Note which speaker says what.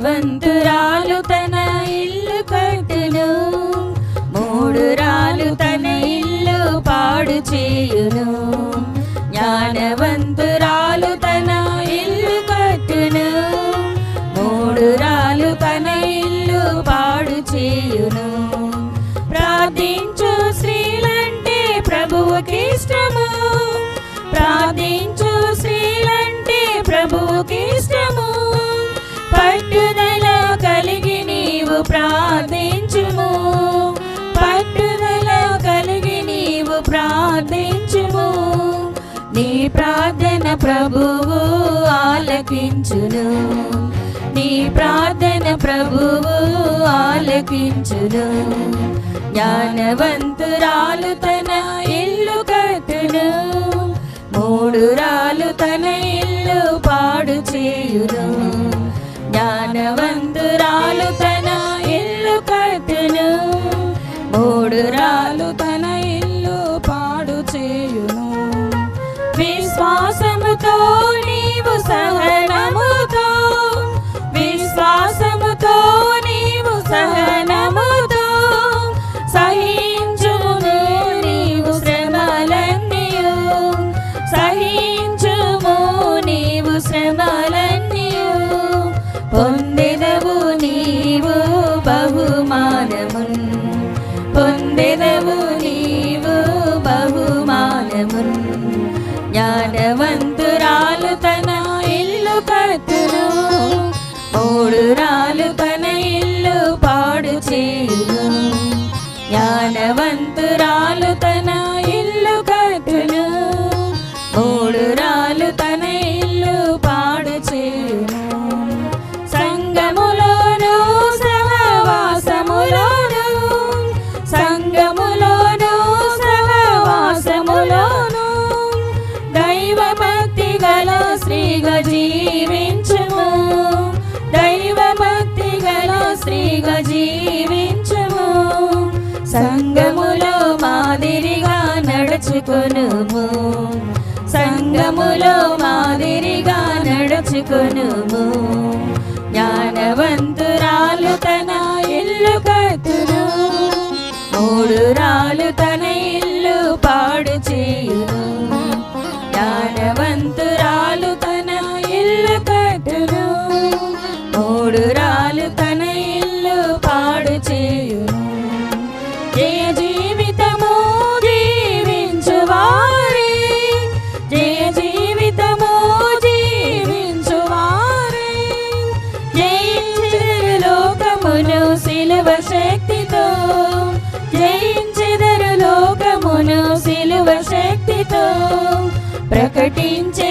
Speaker 1: జ్ఞానవంతురాలు తన ఇల్లు కట్టును, మూఢురాలు తన ఇల్లు పాడు చేయును. జ్ఞానవంతురాలు తన ఇల్లు కట్టును, మూఢురాలు తన ఇల్లు పాడు చేయును. ప్రార్థించు స్త్రీలంటే ప్రభువుకి ఇష్టము, ప్రార్థించు స్త్రీలంటే ప్రభువుకి ఇష్టము. పట్టుదల కలిగి నీవు ప్రార్థించుము, పట్టుదల కలిగి నీవు ప్రార్థించుము. నీ ప్రార్థన ప్రభువు ఆలకించును, నీ ప్రార్థన ప్రభువు ఆలకించును. జ్ఞానవంతురాలు తన ఇల్లు కట్టును, మూఢురాలు తన ఇల్లు పాడు చేయును. జ్ఞానవంతురాలు తన ఇల్లు కట్టును, మూఢురాలు తన ఇల్లు పాడు చేయును. విశ్వాసముతో నీవు సహనముతో, విశ్వాసముతో నీవు సహనముతో సహించుము నీవు శ్రమలన్నీయు, సహించుము నీవు శ్రమలన్నీయు. పొందెదవు నీవు బహుమానమున్, పొందెదవు నీవు బహుమానమున్. జ్ఞానవంతురాలు తన ఇల్లు కట్టును, మూఢురాలు తన ఇల్లు పాడు చేయును. జ్ఞానవంతురాలు తన ఇల్లు కట్టును, మూఢురాలు తన ఇల్లు పాడు చేయును. సంగములోను సహవాసములోను, సంగములోను సహవాసములోను దైవభక్తి గల స్త్రీగా జీవించుము, దైవభక్తి గల స్త్రీగా జీవించుము. సంగములో మాదిరిగా నడుచుకొనుము, సంగములో మాదిరిగా నడుచుకొనుము. జ్ఞానవంతురాలు తన ఇల్లు కట్టును, మూఢురాలు తన ఇల్లు పాడు చేయును. జ్ఞానవంతురాలు తన ఇల్లు కట్టును, మూఢురాలు తన ఇల్లు పాడు చేయును. జయ జీవితము జీవించువారే, జయ జీవితము జీవించువారే జయించెదరు లోకమును సిలువ శక్తితో, జయించెదరు లోకమును సిలువ శక్తితో. ప్రకటించే